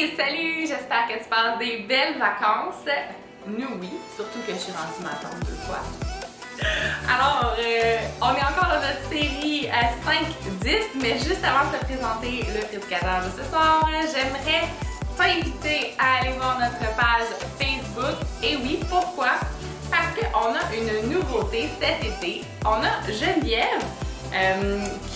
Hey, salut! J'espère que tu passes des belles vacances. Nous, oui, surtout que je suis rendue ma tante 2 fois. Alors, on est encore dans notre série 5-10, mais juste avant de te présenter le prédicateur de ce soir, j'aimerais t'inviter à aller voir notre page Facebook. Et oui, pourquoi? Parce qu'on a une nouveauté cet été. On a Geneviève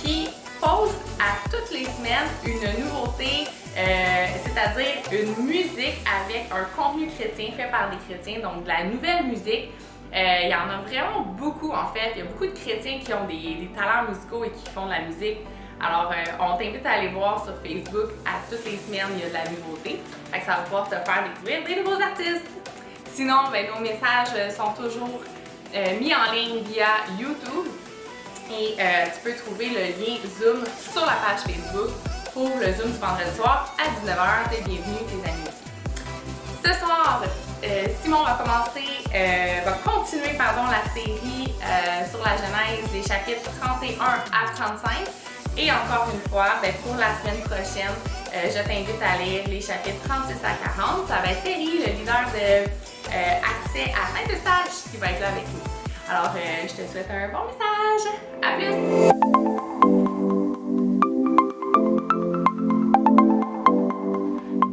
qui poste à toutes les semaines une nouveauté, c'est-à-dire une musique avec un contenu chrétien fait par des chrétiens, donc de la nouvelle musique. Il y en a vraiment beaucoup en fait. Il y a beaucoup de chrétiens qui ont des talents musicaux et qui font de la musique. Alors, on t'invite à aller voir sur Facebook. À toutes les semaines, il y a de la nouveauté. Fait que ça va pouvoir te faire découvrir des nouveaux artistes. Sinon, nos messages sont toujours mis en ligne via YouTube. Et tu peux trouver le lien Zoom sur la page Facebook pour le Zoom du vendredi soir à 19h. T'es bienvenue, tes amis aussi. Ce soir, Simon va continuer la série sur la Genèse des chapitres 31 à 35. Et encore une fois, pour la semaine prochaine, je t'invite à lire les chapitres 36 à 40. Ça va être Terry, le leader de Accès à Saint-Eustache, qui va être là avec nous. Alors, je te souhaite un bon message. À plus!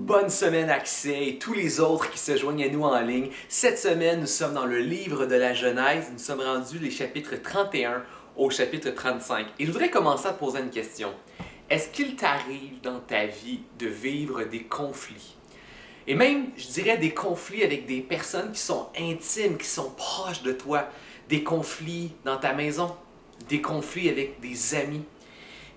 Bonne semaine Accès et tous les autres qui se joignent à nous en ligne. Cette semaine, nous sommes dans le livre de la Genèse. Nous sommes rendus les chapitres 31 au chapitre 35. Et je voudrais commencer à te poser une question. Est-ce qu'il t'arrive dans ta vie de vivre des conflits? Et même, je dirais, des conflits avec des personnes qui sont intimes, qui sont proches de toi. Des conflits dans ta maison, des conflits avec des amis.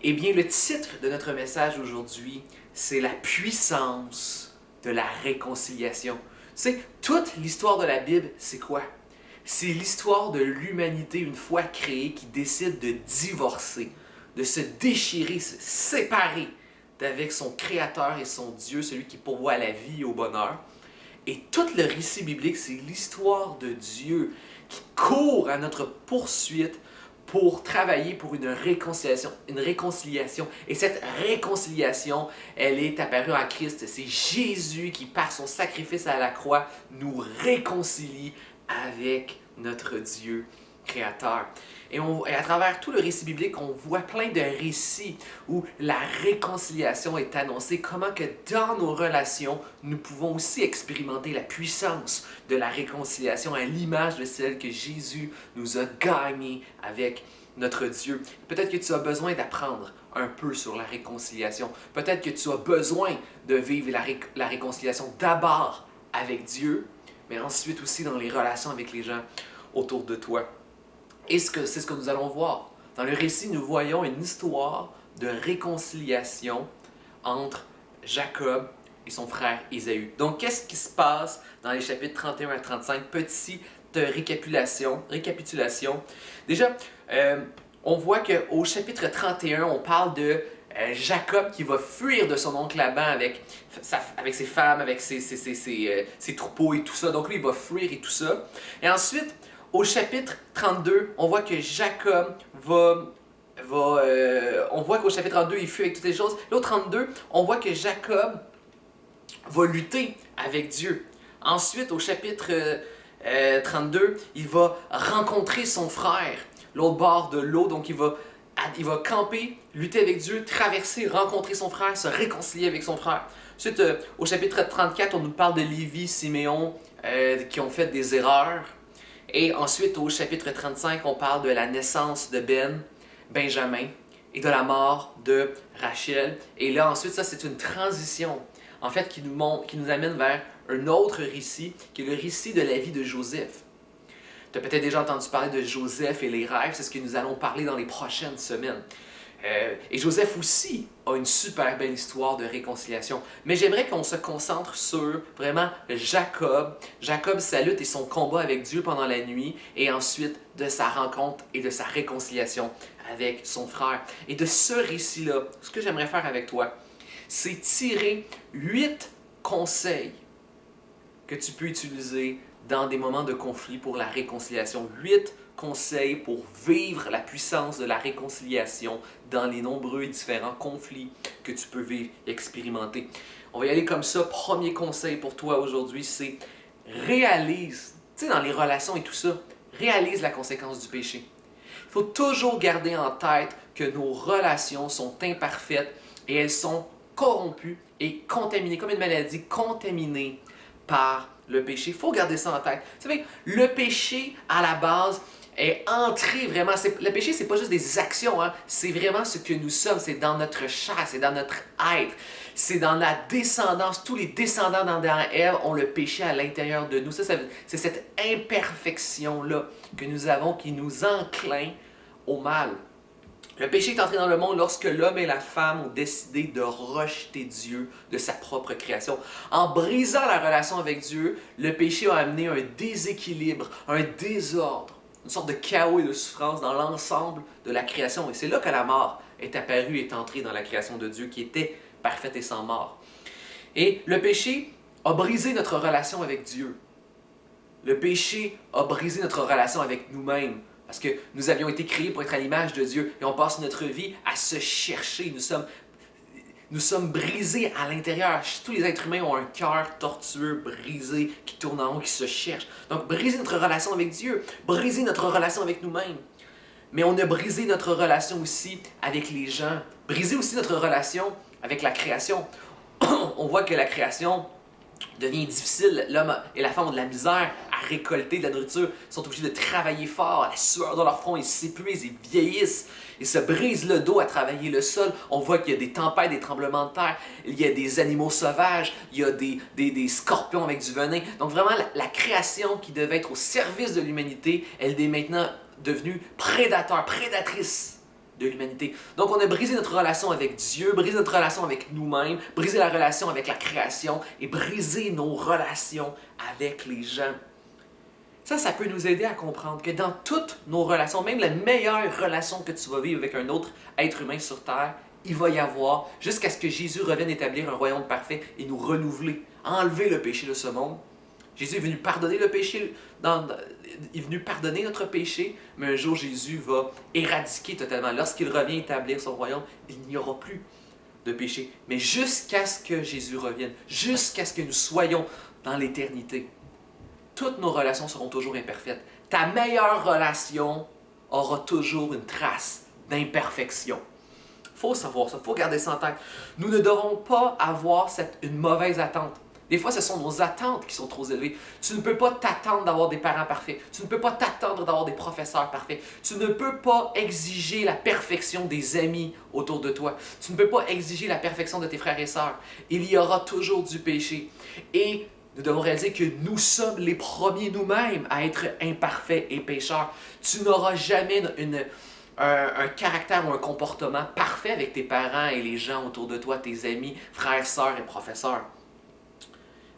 Eh bien, le titre de notre message aujourd'hui, c'est la puissance de la réconciliation. Tu sais, toute l'histoire de la Bible, c'est quoi? C'est l'histoire de l'humanité une fois créée qui décide de divorcer, de se déchirer, se séparer d'avec son Créateur et son Dieu, celui qui pourvoit la vie et au bonheur. Et tout le récit biblique, c'est l'histoire de Dieu qui court à notre poursuite pour travailler pour une réconciliation. Et cette réconciliation, elle est apparue en Christ. C'est Jésus qui, par son sacrifice à la croix, nous réconcilie avec notre Dieu créateur. Et à travers tout le récit biblique, on voit plein de récits où la réconciliation est annoncée, comment que dans nos relations, nous pouvons aussi expérimenter la puissance de la réconciliation à l'image de celle que Jésus nous a gagnée avec notre Dieu. Peut-être que tu as besoin d'apprendre un peu sur la réconciliation. Peut-être que tu as besoin de vivre la réconciliation d'abord avec Dieu, mais ensuite aussi dans les relations avec les gens autour de toi. Et c'est ce que nous allons voir. Dans le récit, nous voyons une histoire de réconciliation entre Jacob et son frère Ésaü. Donc, qu'est-ce qui se passe dans les chapitres 31 à 35? Petite récapitulation. Déjà, on voit qu'au chapitre 31, on parle de Jacob qui va fuir de son oncle Laban avec ses femmes, avec ses troupeaux et tout ça. Donc, lui, il va fuir et tout ça. Et ensuite, au chapitre 32, on voit que Jacob on voit qu'au chapitre 32, il fuit avec toutes les choses. Là, au 32, on voit que Jacob va lutter avec Dieu. Ensuite, au chapitre 32, il va rencontrer son frère, l'autre bord de l'eau. Donc, il va camper, lutter avec Dieu, traverser, rencontrer son frère, se réconcilier avec son frère. Ensuite, au chapitre 34, on nous parle de Lévi, Siméon, qui ont fait des erreurs. Et ensuite, au chapitre 35, on parle de la naissance de Benjamin, et de la mort de Rachel. Et là, ensuite, ça, c'est une transition, en fait, qui nous amène vers un autre récit, qui est le récit de la vie de Joseph. Tu as peut-être déjà entendu parler de Joseph et les rêves, c'est ce que nous allons parler dans les prochaines semaines. Et Joseph aussi a une super belle histoire de réconciliation. Mais j'aimerais qu'on se concentre sur vraiment Jacob, sa lutte et son combat avec Dieu pendant la nuit, et ensuite de sa rencontre et de sa réconciliation avec son frère. Et de ce récit-là, ce que j'aimerais faire avec toi, c'est tirer 8 conseils que tu peux utiliser dans des moments de conflit pour la réconciliation. 8 conseils pour vivre la puissance de la réconciliation dans les nombreux et différents conflits que tu peux vivre et expérimenter. On va y aller comme ça. Premier conseil pour toi aujourd'hui, c'est réalise, tu sais, dans les relations et tout ça, réalise la conséquence du péché. Il faut toujours garder en tête que nos relations sont imparfaites et elles sont corrompues et contaminées, comme une maladie contaminée par le péché. Il faut garder ça en tête. Vous savez, le péché, à la base, est entré vraiment. Le péché, c'est pas juste des actions, hein, c'est vraiment ce que nous sommes. C'est dans notre chair, c'est dans notre être. C'est dans la descendance. Tous les descendants d'Adam et Ève ont le péché à l'intérieur de nous. C'est cette imperfection-là que nous avons qui nous encline au mal. Le péché est entré dans le monde lorsque l'homme et la femme ont décidé de rejeter Dieu de sa propre création. En brisant la relation avec Dieu, le péché a amené un déséquilibre, un désordre, une sorte de chaos et de souffrance dans l'ensemble de la création. Et c'est là que la mort est apparue et est entrée dans la création de Dieu qui était parfaite et sans mort. Et le péché a brisé notre relation avec Dieu. Le péché a brisé notre relation avec nous-mêmes. Parce que nous avions été créés pour être à l'image de Dieu et on passe notre vie à se chercher. Nous sommes brisés à l'intérieur. Tous les êtres humains ont un cœur tortueux, brisé, qui tourne en haut, qui se cherche. Donc, briser notre relation avec Dieu, briser notre relation avec nous-mêmes. Mais on a brisé notre relation aussi avec les gens, briser aussi notre relation avec la création. On voit que la création devient difficile. L'homme et la femme ont de la misère à récolter de la nourriture. Ils sont obligés de travailler fort. La sueur dans leur front, ils s'épuisent, ils vieillissent. Ils se brisent le dos à travailler le sol. On voit qu'il y a des tempêtes, des tremblements de terre. Il y a des animaux sauvages. Il y a des scorpions avec du venin. Donc vraiment, la création qui devait être au service de l'humanité, elle est maintenant devenue prédatrice de l'humanité. Donc on a brisé notre relation avec Dieu, brisé notre relation avec nous-mêmes, brisé la relation avec la création et brisé nos relations avec les gens. Ça peut nous aider à comprendre que dans toutes nos relations, même la meilleure relation que tu vas vivre avec un autre être humain sur Terre, il va y avoir, jusqu'à ce que Jésus revienne établir un royaume parfait et nous renouveler, enlever le péché de ce monde. Jésus est venu pardonner le péché, il est venu pardonner notre péché, mais un jour Jésus va éradiquer totalement. Lorsqu'il revient établir son royaume, il n'y aura plus de péché. Mais jusqu'à ce que Jésus revienne, jusqu'à ce que nous soyons dans l'éternité, toutes nos relations seront toujours imparfaites. Ta meilleure relation aura toujours une trace d'imperfection. Il faut savoir ça, il faut garder ça en tête. Nous ne devons pas avoir une mauvaise attente. Des fois, ce sont nos attentes qui sont trop élevées. Tu ne peux pas t'attendre d'avoir des parents parfaits. Tu ne peux pas t'attendre d'avoir des professeurs parfaits. Tu ne peux pas exiger la perfection des amis autour de toi. Tu ne peux pas exiger la perfection de tes frères et sœurs. Il y aura toujours du péché. Et nous devons réaliser que nous sommes les premiers nous-mêmes à être imparfaits et pécheurs. Tu n'auras jamais un caractère ou un comportement parfait avec tes parents et les gens autour de toi, tes amis, frères, sœurs et professeurs.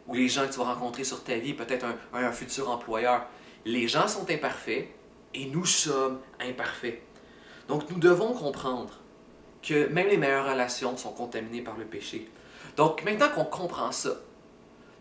Ou les gens que tu vas rencontrer sur ta vie, peut-être un futur employeur. Les gens sont imparfaits et nous sommes imparfaits. Donc nous devons comprendre que même les meilleures relations sont contaminées par le péché. Donc maintenant qu'on comprend ça,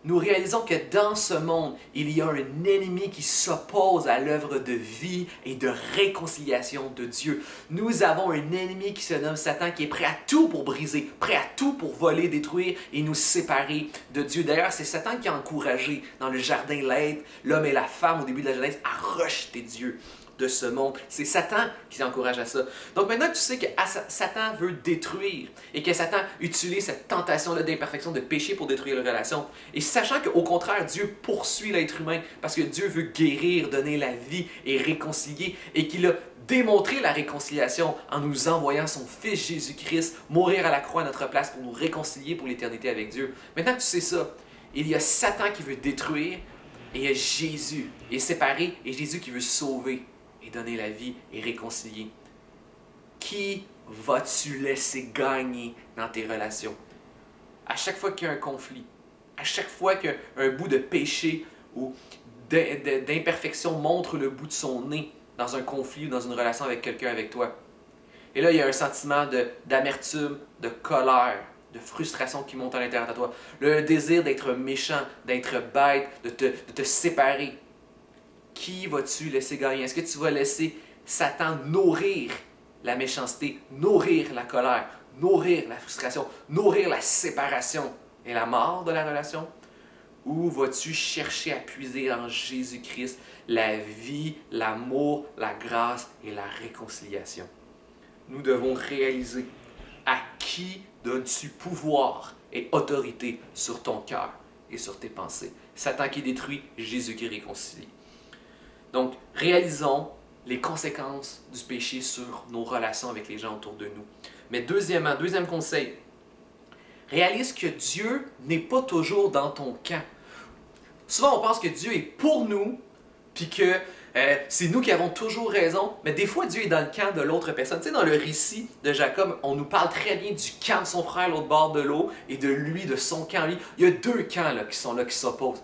nous réalisons que dans ce monde, il y a un ennemi qui s'oppose à l'œuvre de vie et de réconciliation de Dieu. Nous avons un ennemi qui se nomme Satan, qui est prêt à tout pour briser, prêt à tout pour voler, détruire et nous séparer de Dieu. D'ailleurs, c'est Satan qui a encouragé dans le jardin l'être, l'homme et la femme au début de la Genèse, à rejeter Dieu de ce monde. C'est Satan qui encourage à ça. Donc maintenant que tu sais que Satan veut détruire et que Satan utilise cette tentation-là d'imperfection, de péché pour détruire les relations, et sachant qu'au contraire, Dieu poursuit l'être humain parce que Dieu veut guérir, donner la vie et réconcilier, et qu'il a démontré la réconciliation en nous envoyant son Fils Jésus-Christ mourir à la croix à notre place pour nous réconcilier pour l'éternité avec Dieu. Maintenant que tu sais ça, il y a Satan qui veut détruire et il y a Jésus qui est séparé et Jésus qui veut sauver et donner la vie et réconcilier. Qui vas-tu laisser gagner dans tes relations? À chaque fois qu'il y a un conflit, à chaque fois qu'un bout de péché ou d'imperfection montre le bout de son nez dans un conflit ou dans une relation avec quelqu'un avec toi. Et là, il y a un sentiment d'amertume, de colère, de frustration qui monte à l'intérieur de toi. Le désir d'être méchant, d'être bête, de te séparer. qui vas-tu laisser gagner? Est-ce que tu vas laisser Satan nourrir la méchanceté, nourrir la colère, nourrir la frustration, nourrir la séparation et la mort de la relation? Ou vas-tu chercher à puiser en Jésus-Christ la vie, l'amour, la grâce et la réconciliation? Nous devons réaliser à qui donnes-tu pouvoir et autorité sur ton cœur et sur tes pensées. Satan qui détruit, Jésus qui réconcilie. Donc, réalisons les conséquences du péché sur nos relations avec les gens autour de nous. Mais deuxième conseil, réalise que Dieu n'est pas toujours dans ton camp. Souvent, on pense que Dieu est pour nous, puis que c'est nous qui avons toujours raison, mais des fois, Dieu est dans le camp de l'autre personne. Tu sais, dans le récit de Jacob, on nous parle très bien du camp de son frère à l'autre bord de l'eau, et de lui, de son camp, lui. Il y a deux camps là, qui s'opposent.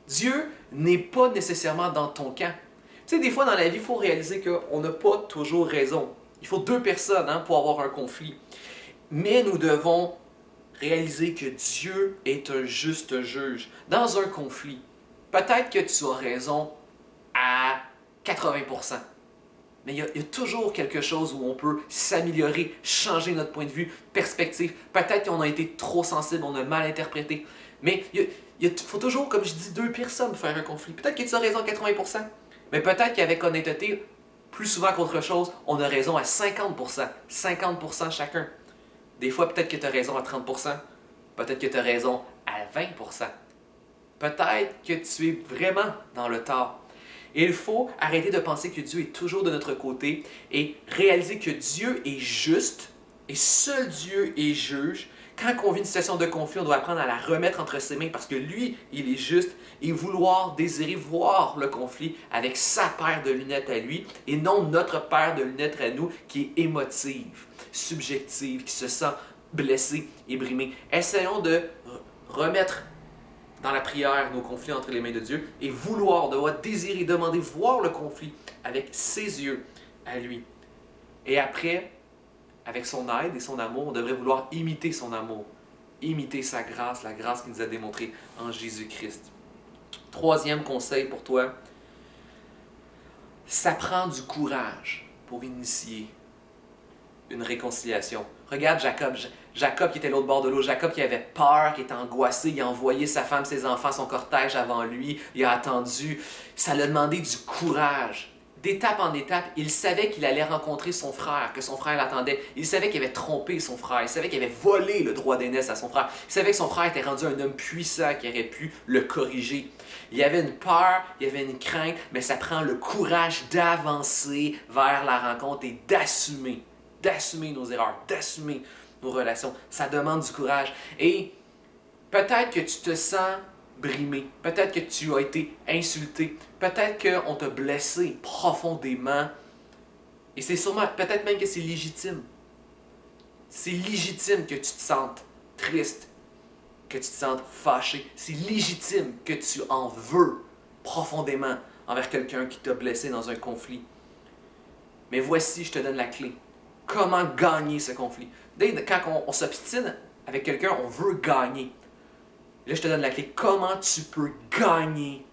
Dieu n'est pas nécessairement dans ton camp. Tu sais, des fois, dans la vie, il faut réaliser qu'on n'a pas toujours raison. Il faut deux personnes pour avoir un conflit. Mais nous devons réaliser que Dieu est un juste juge. Dans un conflit, peut-être que tu as raison à 80%. Mais il y a toujours quelque chose où on peut s'améliorer, changer notre point de vue, perspective. Peut-être qu'on a été trop sensible, on a mal interprété. Mais il faut toujours, comme je dis, deux personnes pour faire un conflit. Peut-être que tu as raison à 80%. Mais peut-être qu'avec honnêteté, plus souvent qu'autre chose, on a raison à 50%. 50% chacun. Des fois, peut-être que tu as raison à 30%. Peut-être que tu as raison à 20%. Peut-être que tu es vraiment dans le tort. Et il faut arrêter de penser que Dieu est toujours de notre côté et réaliser que Dieu est juste et seul Dieu est juge. Quand on vit une situation de conflit, on doit apprendre à la remettre entre ses mains parce que lui, il est juste et désirer voir le conflit avec sa paire de lunettes à lui et non notre paire de lunettes à nous qui est émotive, subjective, qui se sent blessée et brimée. Essayons de remettre dans la prière nos conflits entre les mains de Dieu et devoir désirer, demander, voir le conflit avec ses yeux à lui. Et après, avec son aide et son amour, on devrait vouloir imiter son amour, imiter sa grâce, la grâce qu'il nous a démontrée en Jésus-Christ. Troisième conseil pour toi, ça prend du courage pour initier une réconciliation. Regarde Jacob. Jacob qui était à l'autre bord de l'eau. Jacob qui avait peur, qui était angoissé. Il a envoyé sa femme, ses enfants, son cortège avant lui. Il a attendu. Ça lui a demandé du courage. D'étape en étape, il savait qu'il allait rencontrer son frère, que son frère l'attendait. Il savait qu'il avait trompé son frère. Il savait qu'il avait volé le droit d'aînesse à son frère. Il savait que son frère était rendu un homme puissant qui aurait pu le corriger. Il y avait une peur, il y avait une crainte, mais ça prend le courage d'avancer vers la rencontre et d'assumer nos erreurs, d'assumer nos relations. Ça demande du courage. Et peut-être que tu te sens brimé, peut-être que tu as été insulté, peut-être qu'on t'a blessé profondément. Et c'est sûrement, peut-être même que c'est légitime. C'est légitime que tu te sentes triste, que tu te sentes fâché. C'est légitime que tu en veux profondément envers quelqu'un qui t'a blessé dans un conflit. Mais voici, je te donne la clé. Comment gagner ce conflit? Quand on s'obstine avec quelqu'un, on veut gagner. Là, je te donne la clé. Comment tu peux gagner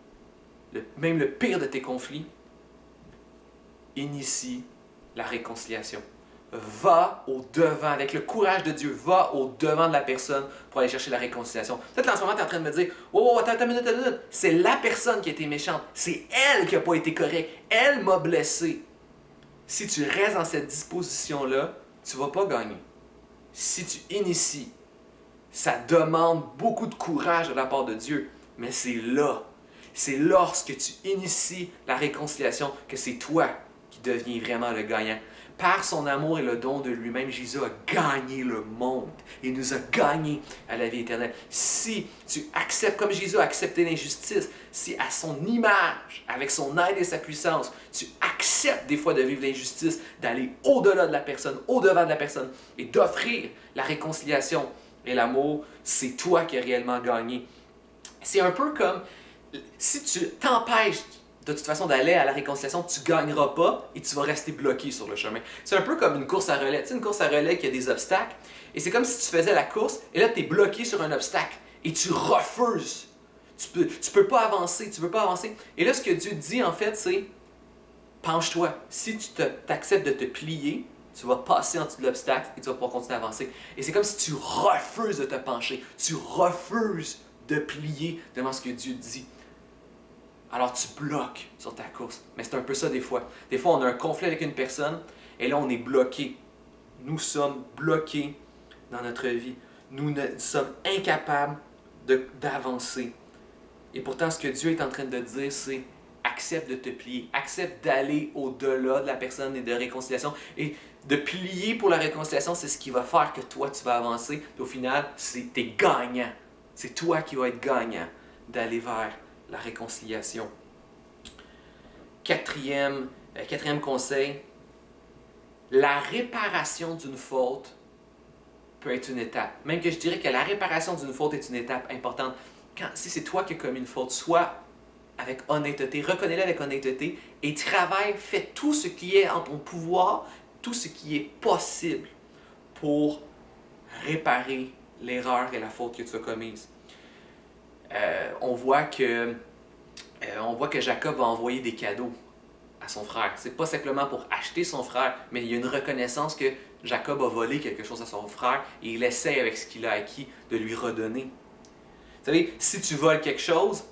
même le pire de tes conflits? Initie la réconciliation. Va au-devant, avec le courage de Dieu, va au-devant de la personne pour aller chercher la réconciliation. Peut-être qu'en ce moment, tu es en train de me dire « Oh, attends une minute. C'est la personne qui a été méchante. C'est elle qui n'a pas été correcte. Elle m'a blessé. » Si tu restes dans cette disposition-là, tu ne vas pas gagner. Si tu inities, ça demande beaucoup de courage de la part de Dieu, mais c'est lorsque tu inities la réconciliation que c'est toi qui deviens vraiment le gagnant. Par son amour et le don de lui-même, Jésus a gagné le monde. Il nous a gagnés à la vie éternelle. Si tu acceptes, comme Jésus a accepté l'injustice, si à son image, avec son aide et sa puissance, tu acceptes des fois de vivre l'injustice, d'aller au-delà de la personne, au-devant de la personne, et d'offrir la réconciliation et l'amour, c'est toi qui as réellement gagné. C'est un peu comme si tu t'empêches de toute façon d'aller à la réconciliation, tu ne gagneras pas et tu vas rester bloqué sur le chemin. C'est un peu comme une course à relais. Tu sais, une course à relais qui a des obstacles, et c'est comme si tu faisais la course, et là, tu es bloqué sur un obstacle, et tu refuses Tu peux pas avancer, tu veux pas avancer. Et là, ce que Dieu dit, en fait, c'est penche-toi. Si tu t'acceptes de te plier, tu vas passer en dessous de l'obstacle et tu vas pouvoir continuer à avancer. Et c'est comme si tu refuses de te pencher. Tu refuses de plier devant ce que Dieu dit. Alors tu bloques sur ta course. Mais c'est un peu ça des fois. Des fois, on a un conflit avec une personne et là, on est bloqué. Nous sommes bloqués dans notre vie. Nous sommes incapables d'avancer. Et pourtant, ce que Dieu est en train de dire, c'est accepte de te plier, accepte d'aller au-delà de la personne et de réconciliation. Et de plier pour la réconciliation, c'est ce qui va faire que toi, tu vas avancer. Et au final, t'es gagnant. C'est toi qui vas être gagnant d'aller vers la réconciliation. Quatrième conseil, la réparation d'une faute peut être une étape. Même que je dirais que la réparation d'une faute est une étape importante. Si c'est toi qui as commis une faute, sois avec honnêteté, reconnais-le avec honnêteté et travaille, fais tout ce qui est en ton pouvoir, tout ce qui est possible pour réparer l'erreur et la faute que tu as commise. On voit que Jacob va envoyer des cadeaux à son frère. C'est pas simplement pour acheter son frère, mais il y a une reconnaissance que Jacob a volé quelque chose à son frère et il essaie avec ce qu'il a acquis de lui redonner. Vous savez, si tu voles quelque chose,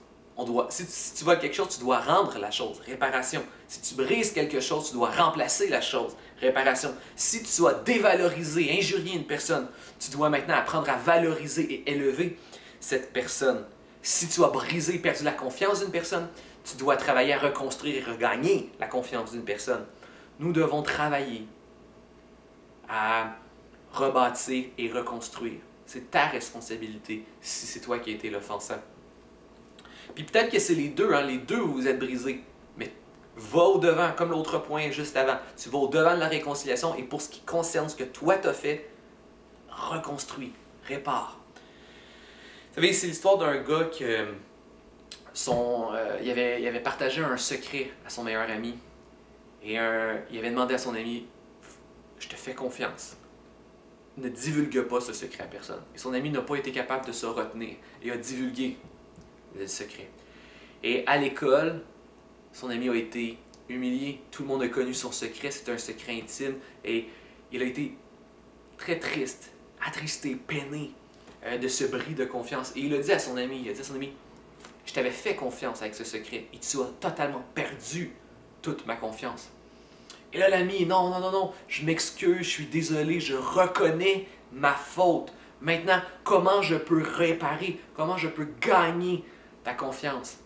si tu voles quelque chose, tu dois rendre la chose, réparation. Si tu brises quelque chose, tu dois remplacer la chose, réparation. Si tu dois dévaloriser, injurier une personne, tu dois maintenant apprendre à valoriser et élever cette personne. Si tu as brisé et perdu la confiance d'une personne, tu dois travailler à reconstruire et regagner la confiance d'une personne. Nous devons travailler à rebâtir et reconstruire. C'est ta responsabilité si c'est toi qui as été l'offensant. Puis peut-être que c'est les deux, les deux vous êtes brisés. Mais va au-devant, comme l'autre point juste avant. Tu vas au-devant de la réconciliation et pour ce qui concerne ce que toi t'as fait, reconstruis, répare. Vous savez, c'est l'histoire d'un gars qui il avait partagé un secret à son meilleur ami. Et il avait demandé à son ami, je te fais confiance. Ne divulgue pas ce secret à personne. Et son ami n'a pas été capable de se retenir et a divulgué le secret. Et à l'école, son ami a été humilié. Tout le monde a connu son secret. C'était un secret intime. Et il a été très triste, attristé, peiné de ce bris de confiance. Et il a dit à son ami, je t'avais fait confiance avec ce secret et tu as totalement perdu toute ma confiance. Et là, l'ami, non, je m'excuse, je suis désolé, je reconnais ma faute. Maintenant, comment je peux réparer, comment je peux gagner ta confiance?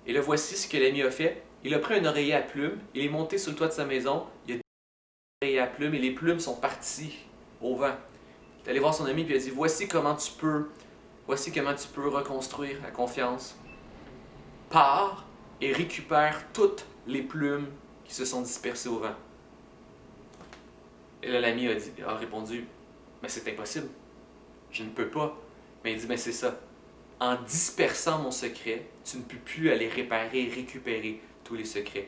Et là, voici ce que l'ami a fait. Il a pris un oreiller à plumes, il est monté sur le toit de sa maison, il a dit un oreiller à plumes et les plumes sont parties au vent. Il est allé voir son ami et il a dit, voici comment tu peux reconstruire la confiance. Pars et récupère toutes les plumes qui se sont dispersées au vent. Et là, l'ami a répondu, mais c'est impossible, je ne peux pas. Mais il dit, mais c'est ça. En dispersant mon secret, tu ne peux plus aller réparer et récupérer tous les secrets.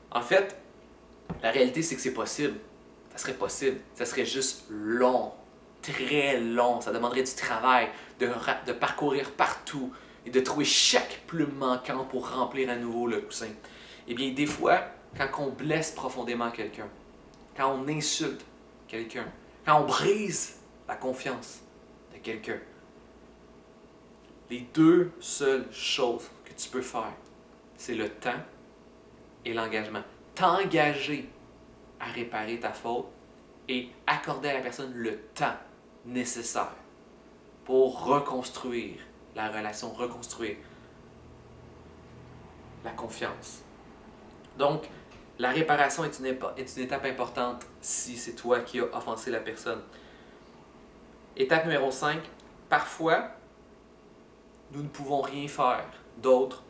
En fait, la réalité, c'est que c'est possible. Ça serait possible. Ça serait juste long, très long. Ça demanderait du travail, de parcourir partout et de trouver chaque plume manquante pour remplir à nouveau le coussin. Eh bien, des fois, quand on blesse profondément quelqu'un, quand on insulte quelqu'un, quand on brise la confiance de quelqu'un, les deux seules choses que tu peux faire, c'est le temps et l'engagement. T'engager à réparer ta faute et accorder à la personne le temps nécessaire pour reconstruire la relation, reconstruire la confiance. Donc, la réparation est une étape importante si c'est toi qui as offensé la personne. Étape numéro 5, parfois, nous ne pouvons rien faire d'autre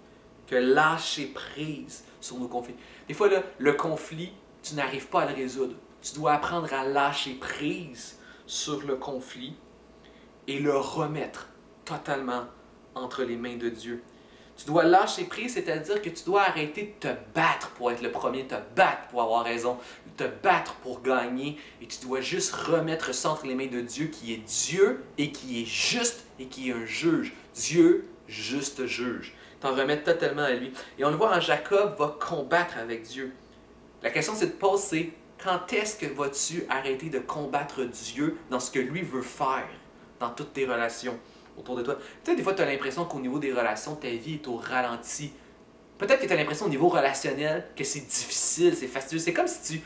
que lâcher prise sur nos conflits. Des fois, là, le conflit, tu n'arrives pas à le résoudre. Tu dois apprendre à lâcher prise sur le conflit et le remettre totalement entre les mains de Dieu. Tu dois lâcher prise, c'est-à-dire que tu dois arrêter de te battre pour être le premier, te battre pour avoir raison, te battre pour gagner, et tu dois juste remettre ça entre les mains de Dieu, qui est Dieu et qui est juste et qui est un juge. Dieu juste juge. T'en remets totalement à lui. Et on le voit en Jacob va combattre avec Dieu. La question que tu te poses, c'est quand est-ce que vas-tu arrêter de combattre Dieu dans ce que lui veut faire dans toutes tes relations autour de toi? Peut-être des fois, tu as l'impression qu'au niveau des relations, ta vie est au ralenti. Peut-être que tu as l'impression au niveau relationnel que c'est difficile, c'est fastidieux. C'est comme si tu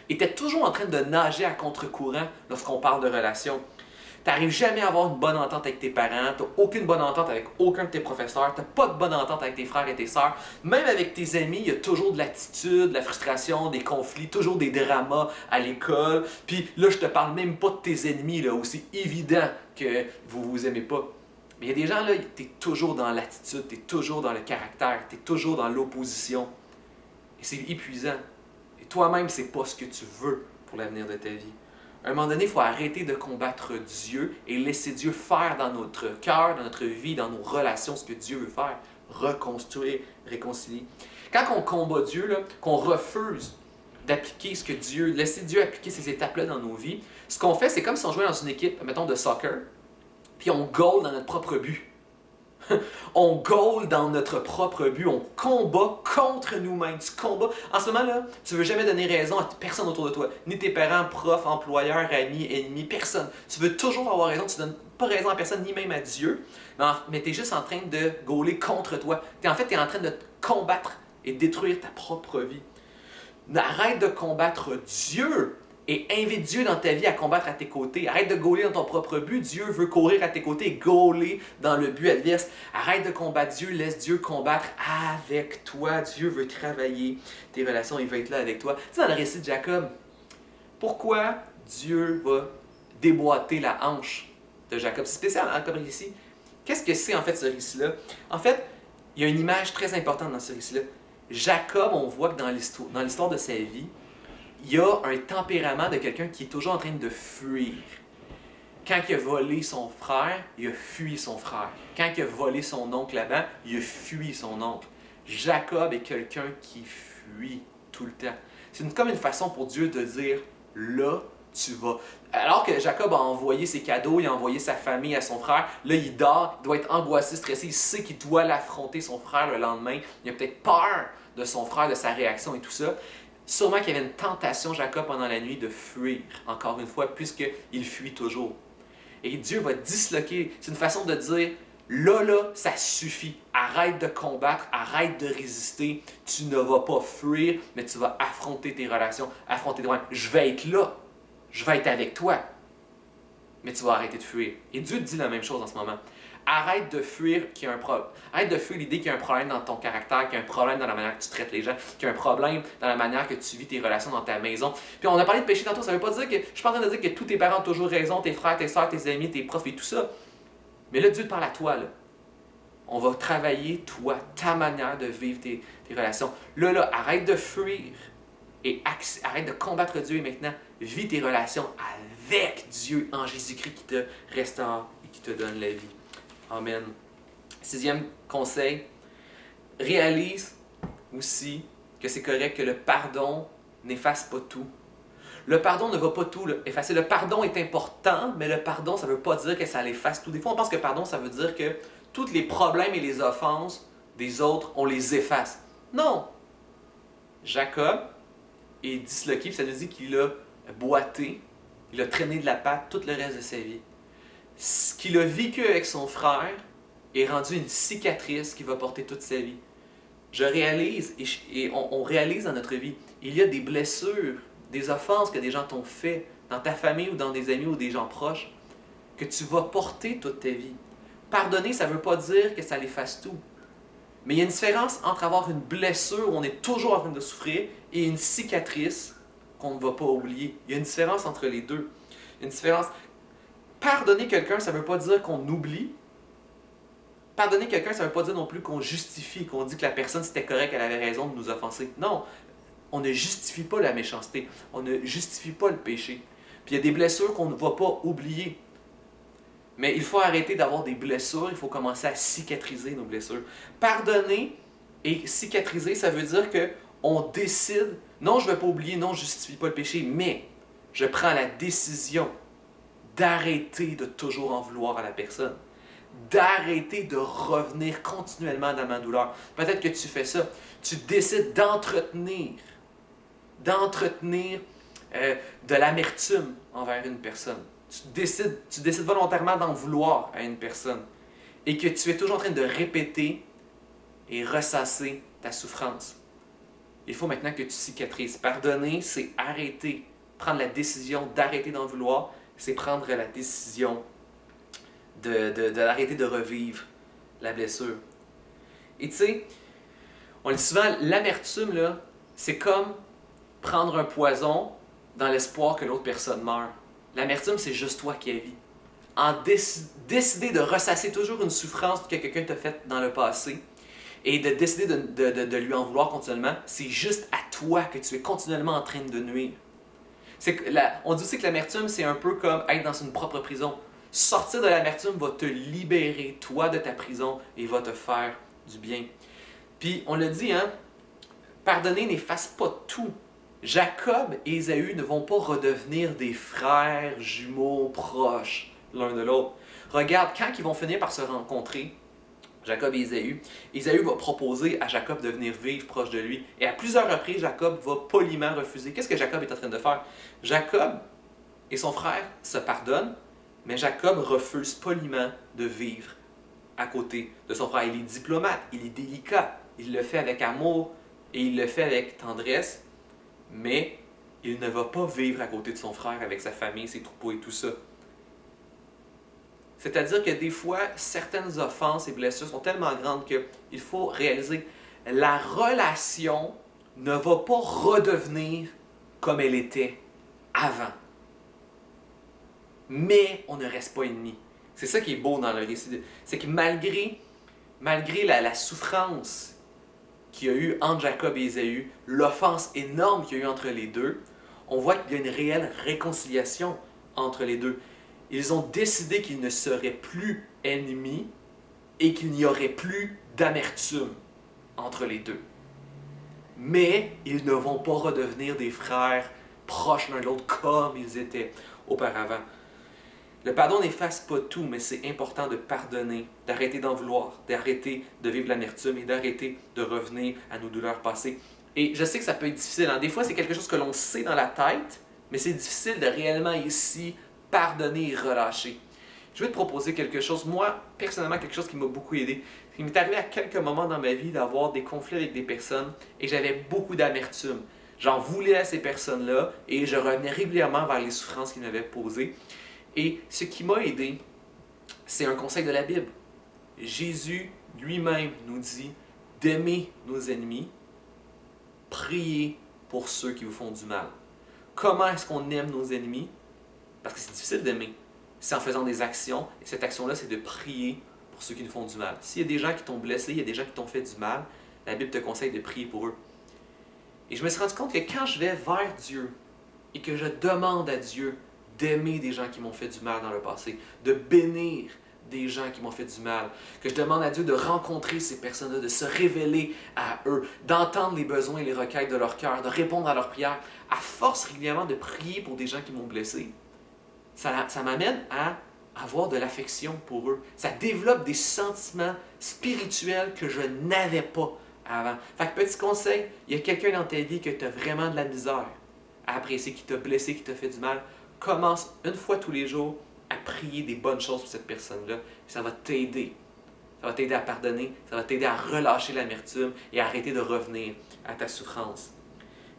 étais toujours en train de nager à contre-courant lorsqu'on parle de relations. Tu n'arrives jamais à avoir une bonne entente avec tes parents, tu n'as aucune bonne entente avec aucun de tes professeurs, tu n'as pas de bonne entente avec tes frères et tes sœurs. Même avec tes amis, il y a toujours de l'attitude, de la frustration, des conflits, toujours des dramas à l'école. Puis là, je te parle même pas de tes ennemis, là, où c'est évident que vous vous aimez pas. Mais il y a des gens, là, tu es toujours dans l'attitude, tu es toujours dans le caractère, tu es toujours dans l'opposition. Et c'est épuisant. Et toi-même, c'est pas ce que tu veux pour l'avenir de ta vie. À un moment donné, il faut arrêter de combattre Dieu et laisser Dieu faire dans notre cœur, dans notre vie, dans nos relations, ce que Dieu veut faire. Reconstruire, réconcilier. Quand on combat Dieu, là, qu'on refuse d'appliquer ce que Dieu, laisser Dieu appliquer ces étapes-là dans nos vies, ce qu'on fait, c'est comme si on jouait dans une équipe, mettons, de soccer, puis on goal dans notre propre but. On goal dans notre propre but, on combat contre nous-mêmes. Tu combats. En ce moment-là, tu ne veux jamais donner raison à personne autour de toi. Ni tes parents, profs, employeurs, amis, ennemis, personne. Tu veux toujours avoir raison, tu ne donnes pas raison à personne, ni même à Dieu. Mais tu es juste en train de gauler contre toi. En fait, tu es en train de te combattre et détruire ta propre vie. Arrête de combattre Dieu et invite Dieu dans ta vie à combattre à tes côtés. Arrête de gauler dans ton propre but. Dieu veut courir à tes côtés et gauler dans le but adverse. Arrête de combattre Dieu. Laisse Dieu combattre avec toi. Dieu veut travailler tes relations. Il veut être là avec toi. Tu sais, dans le récit de Jacob, pourquoi Dieu va déboîter la hanche de Jacob? C'est spécial comme récit. Qu'est-ce que c'est en fait ce récit-là? En fait, il y a une image très importante dans ce récit-là. Jacob, on voit que dans l'histoire de sa vie, il y a un tempérament de quelqu'un qui est toujours en train de fuir. Quand il a volé son frère, il a fui son frère. Quand il a volé son oncle là-bas, il a fui son oncle. Jacob est quelqu'un qui fuit tout le temps. C'est comme une façon pour Dieu de dire, là, tu vas. Alors que Jacob a envoyé ses cadeaux, il a envoyé sa famille à son frère, là il dort, il doit être angoissé, stressé, il sait qu'il doit l'affronter son frère le lendemain. Il a peut-être peur de son frère, de sa réaction et tout ça. Sûrement qu'il y avait une tentation, Jacob, pendant la nuit, de fuir, encore une fois, puisqu'il fuit toujours. Et Dieu va disloquer. C'est une façon de dire, là, ça suffit. Arrête de combattre, arrête de résister. Tu ne vas pas fuir, mais tu vas affronter tes relations, affronter tes problèmes. Je vais être là. Je vais être avec toi. Mais tu vas arrêter de fuir. Et Dieu te dit la même chose en ce moment. Arrête de fuir qu'il y a un problème. Arrête de fuir l'idée qu'il y a un problème dans ton caractère, qu'il y a un problème dans la manière que tu traites les gens, qu'il y a un problème dans la manière que tu vis tes relations dans ta maison. Puis on a parlé de péché tantôt, ça veut pas dire que... Je suis pas en train de dire que tous tes parents ont toujours raison, tes frères, tes soeurs, tes amis, tes profs et tout ça. Mais là, Dieu te parle à toi, là. On va travailler, toi, ta manière de vivre tes relations. Là, arrête de fuir et arrête de combattre Dieu et maintenant, vis tes relations avec Dieu en Jésus-Christ qui te restaure et qui te donne la vie. Amen. 6e conseil, réalise aussi que c'est correct que le pardon n'efface pas tout. Le pardon ne va pas tout effacer. Le pardon est important, mais le pardon, ça ne veut pas dire que ça l'efface tout. Des fois, on pense que pardon, ça veut dire que tous les problèmes et les offenses des autres, on les efface. Non! Jacob est disloqué, puis ça nous dit qu'il a boité, il a traîné de la patte tout le reste de sa vie. Ce qu'il a vécu avec son frère est rendu une cicatrice qu'il va porter toute sa vie. Je réalise, et on réalise dans notre vie, il y a des blessures, des offenses que des gens t'ont fait dans ta famille ou dans des amis ou des gens proches, que tu vas porter toute ta vie. Pardonner, ça ne veut pas dire que ça l'efface tout. Mais il y a une différence entre avoir une blessure où on est toujours en train de souffrir et une cicatrice qu'on ne va pas oublier. Il y a une différence entre les deux. Une différence. Pardonner quelqu'un, ça ne veut pas dire qu'on oublie. Pardonner quelqu'un, ça ne veut pas dire non plus qu'on justifie, qu'on dit que la personne, c'était correct, elle avait raison de nous offenser. Non, on ne justifie pas la méchanceté. On ne justifie pas le péché. Puis il y a des blessures qu'on ne va pas oublier. Mais il faut arrêter d'avoir des blessures, il faut commencer à cicatriser nos blessures. Pardonner et cicatriser, ça veut dire qu'on décide, non, je ne vais pas oublier, non, je ne justifie pas le péché, mais je prends la décision d'arrêter de toujours en vouloir à la personne. d'arrêter de revenir continuellement dans ma douleur. Peut-être que tu fais ça. Tu décides d'entretenir de l'amertume envers une personne. Tu décides volontairement d'en vouloir à une personne et que tu es toujours en train de répéter et ressasser ta souffrance. Il faut maintenant que tu cicatrises. Pardonner, c'est arrêter. Prendre la décision d'arrêter d'en vouloir, c'est prendre la décision d'arrêter de revivre la blessure. Et tu sais, on dit souvent, l'amertume, là, c'est comme prendre un poison dans l'espoir que l'autre personne meure. L'amertume, c'est juste toi qui la vis. Décider de ressasser toujours une souffrance que quelqu'un t'a faite dans le passé et de décider de lui en vouloir continuellement, c'est juste à toi que tu es continuellement en train de nuire. On dit aussi que l'amertume, c'est un peu comme être dans une propre prison. Sortir de l'amertume va te libérer, toi, de ta prison et va te faire du bien. Puis, on l'a dit, hein, pardonner n'efface pas tout. Jacob et Ésaü ne vont pas redevenir des frères jumeaux proches l'un de l'autre. Regarde, quand ils vont finir par se rencontrer, Jacob et Ésaü, Ésaü va proposer à Jacob de venir vivre proche de lui. Et à plusieurs reprises, Jacob va poliment refuser. Qu'est-ce que Jacob est en train de faire? Jacob et son frère se pardonnent, mais Jacob refuse poliment de vivre à côté de son frère. Il est diplomate, il est délicat, il le fait avec amour et il le fait avec tendresse, mais il ne va pas vivre à côté de son frère avec sa famille, ses troupeaux et tout ça. C'est-à-dire que des fois, certaines offenses et blessures sont tellement grandes qu'il faut réaliser que la relation ne va pas redevenir comme elle était avant. Mais on ne reste pas ennemis. C'est ça qui est beau dans le récit. C'est que malgré la souffrance qu'il y a eu entre Jacob et Ésaü, l'offense énorme qu'il y a eu entre les deux, on voit qu'il y a une réelle réconciliation entre les deux. Ils ont décidé qu'ils ne seraient plus ennemis et qu'il n'y aurait plus d'amertume entre les deux. Mais ils ne vont pas redevenir des frères proches l'un de l'autre comme ils étaient auparavant. Le pardon n'efface pas tout, mais c'est important de pardonner, d'arrêter d'en vouloir, d'arrêter de vivre l'amertume et d'arrêter de revenir à nos douleurs passées. Et je sais que ça peut être difficile. Des fois, c'est quelque chose que l'on sait dans la tête, mais c'est difficile de réellement ici pardonner et relâcher. Je vais te proposer quelque chose, moi, personnellement, quelque chose qui m'a beaucoup aidé. Il m'est arrivé à quelques moments dans ma vie d'avoir des conflits avec des personnes et j'avais beaucoup d'amertume. J'en voulais à ces personnes-là et je revenais régulièrement vers les souffrances qu'ils m'avaient posées. Et ce qui m'a aidé, c'est un conseil de la Bible. Jésus lui-même nous dit d'aimer nos ennemis, priez pour ceux qui vous font du mal. Comment est-ce qu'on aime nos ennemis? Parce que c'est difficile d'aimer. C'est en faisant des actions, et cette action-là, c'est de prier pour ceux qui nous font du mal. S'il y a des gens qui t'ont blessé, il y a des gens qui t'ont fait du mal, la Bible te conseille de prier pour eux. Et je me suis rendu compte que quand je vais vers Dieu et que je demande à Dieu d'aimer des gens qui m'ont fait du mal dans le passé, de bénir des gens qui m'ont fait du mal, que je demande à Dieu de rencontrer ces personnes-là, de se révéler à eux, d'entendre les besoins et les requêtes de leur cœur, de répondre à leurs prières, à force régulièrement de prier pour des gens qui m'ont blessé, ça m'amène à avoir de l'affection pour eux. Ça développe des sentiments spirituels que je n'avais pas avant. Fait que petit conseil, il y a quelqu'un dans ta vie que tu as vraiment de la misère à apprécier, qui t'a blessé, qui t'a fait du mal. Commence une fois tous les jours à prier des bonnes choses pour cette personne-là. Ça va t'aider. Ça va t'aider à pardonner, ça va t'aider à relâcher l'amertume et à arrêter de revenir à ta souffrance.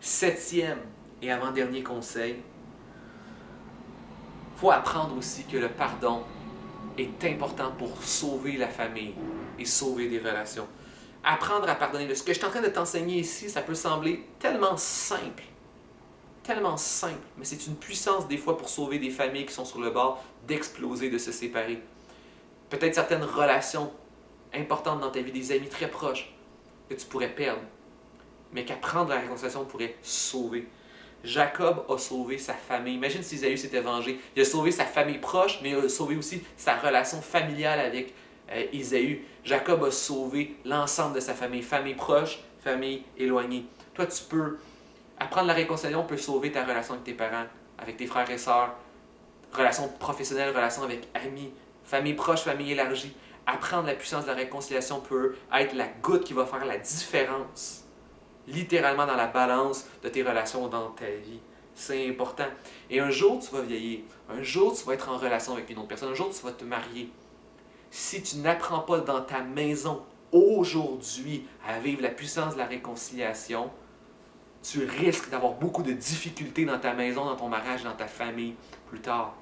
7e et avant-dernier conseil, il faut apprendre aussi que le pardon est important pour sauver la famille et sauver des relations. Apprendre à pardonner. Ce que je suis en train de t'enseigner ici, ça peut sembler tellement simple, mais c'est une puissance des fois pour sauver des familles qui sont sur le bord d'exploser, de se séparer. Peut-être certaines relations importantes dans ta vie, des amis très proches que tu pourrais perdre, mais qu'apprendre la réconciliation pourrait sauver. Jacob a sauvé sa famille. Imagine si Ésaü s'était vengé. Il a sauvé sa famille proche, mais il a sauvé aussi sa relation familiale avec Ésaü. Jacob a sauvé l'ensemble de sa famille. Famille proche, famille éloignée. Toi, tu peux apprendre la réconciliation, peut sauver ta relation avec tes parents, avec tes frères et sœurs, relation professionnelle, relation avec amis, famille proche, famille élargie. Apprendre la puissance de la réconciliation peut être la goutte qui va faire la différence, littéralement dans la balance de tes relations dans ta vie. C'est important. Et un jour, tu vas vieillir. Un jour, tu vas être en relation avec une autre personne. Un jour, tu vas te marier. Si tu n'apprends pas dans ta maison, aujourd'hui, à vivre la puissance de la réconciliation, tu risques d'avoir beaucoup de difficultés dans ta maison, dans ton mariage, dans ta famille, plus tard.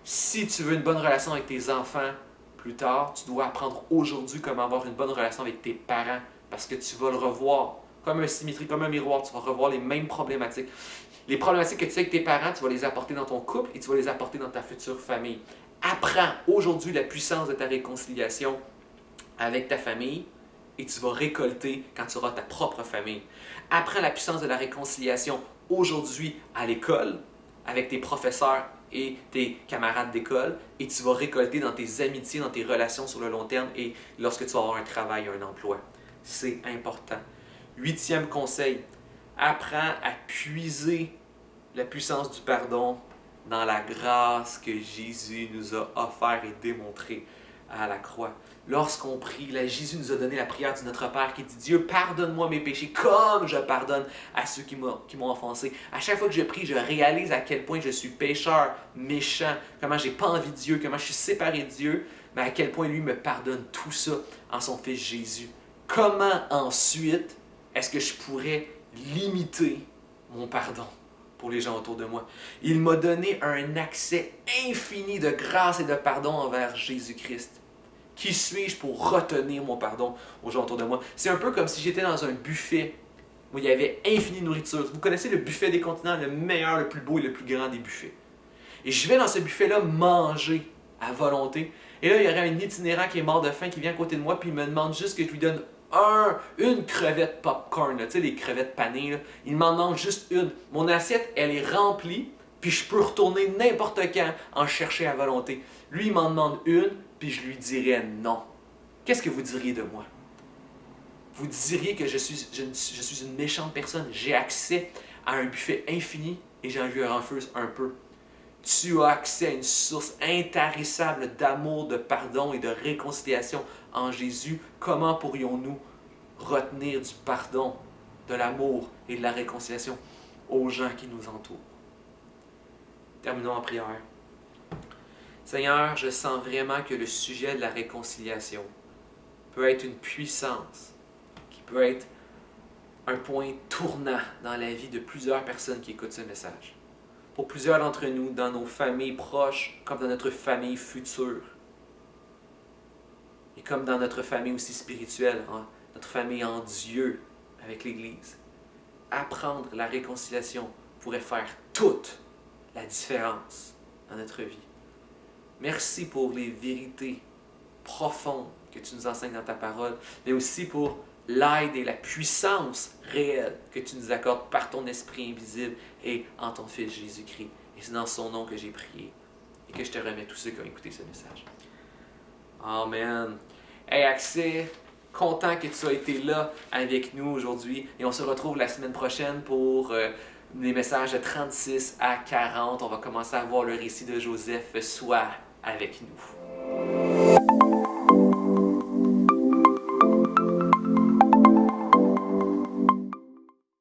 Si tu veux une bonne relation avec tes enfants, plus tard, tu dois apprendre aujourd'hui comment avoir une bonne relation avec tes parents, parce que tu vas le revoir. Comme une symétrie, comme un miroir, tu vas revoir les mêmes problématiques. Les problématiques que tu as avec tes parents, tu vas les apporter dans ton couple et tu vas les apporter dans ta future famille. Apprends aujourd'hui la puissance de ta réconciliation avec ta famille et tu vas récolter quand tu auras ta propre famille. Apprends la puissance de la réconciliation aujourd'hui à l'école, avec tes professeurs et tes camarades d'école, et tu vas récolter dans tes amitiés, dans tes relations sur le long terme et lorsque tu vas avoir un travail, un emploi. C'est important. 8e conseil, apprends à puiser la puissance du pardon dans la grâce que Jésus nous a offert et démontrée à la croix. Lorsqu'on prie, Jésus nous a donné la prière du Notre Père qui dit « Dieu, pardonne-moi mes péchés comme je pardonne à ceux qui m'ont offensé. » À chaque fois que je prie, je réalise à quel point je suis pécheur, méchant, comment j'ai pas envie de Dieu, comment je suis séparé de Dieu, mais à quel point lui me pardonne tout ça en son Fils Jésus. Comment ensuite est-ce que je pourrais limiter mon pardon pour les gens autour de moi? Il m'a donné un accès infini de grâce et de pardon envers Jésus-Christ. Qui suis-je pour retenir mon pardon aux gens autour de moi? C'est un peu comme si j'étais dans un buffet où il y avait infinie nourriture. Vous connaissez le buffet des continents, le meilleur, le plus beau et le plus grand des buffets. Et je vais dans ce buffet-là manger à volonté. Et là, il y aurait un itinérant qui est mort de faim qui vient à côté de moi puis il me demande juste que je lui donne une crevette popcorn, tu sais, les crevettes panées. Là. Il m'en demande juste une. Mon assiette, elle est remplie, puis je peux retourner n'importe quand en chercher à volonté. Lui, il m'en demande une, puis je lui dirais non. Qu'est-ce que vous diriez de moi? Vous diriez que je suis une méchante personne. J'ai accès à un buffet infini et j'en lui refuse un peu. Tu as accès à une source intarissable d'amour, de pardon et de réconciliation en Jésus. Comment pourrions-nous retenir du pardon, de l'amour et de la réconciliation aux gens qui nous entourent? Terminons en prière. Seigneur, je sens vraiment que le sujet de la réconciliation peut être une puissance, qui peut être un point tournant dans la vie de plusieurs personnes qui écoutent ce message. Pour plusieurs d'entre nous, dans nos familles proches, comme dans notre famille future, et comme dans notre famille aussi spirituelle, notre famille en Dieu avec l'Église. Apprendre la réconciliation pourrait faire toute la différence dans notre vie. Merci pour les vérités profondes que tu nous enseignes dans ta parole, mais aussi pour l'aide et la puissance réelle que tu nous accordes par ton Esprit invisible et en ton Fils Jésus-Christ. Et c'est dans son nom que j'ai prié et que je te remets tous ceux qui ont écouté ce message. Amen. Hey Accès, content que tu aies été là avec nous aujourd'hui et on se retrouve la semaine prochaine pour les messages de 36 à 40. On va commencer à voir le récit de Joseph, sois avec nous.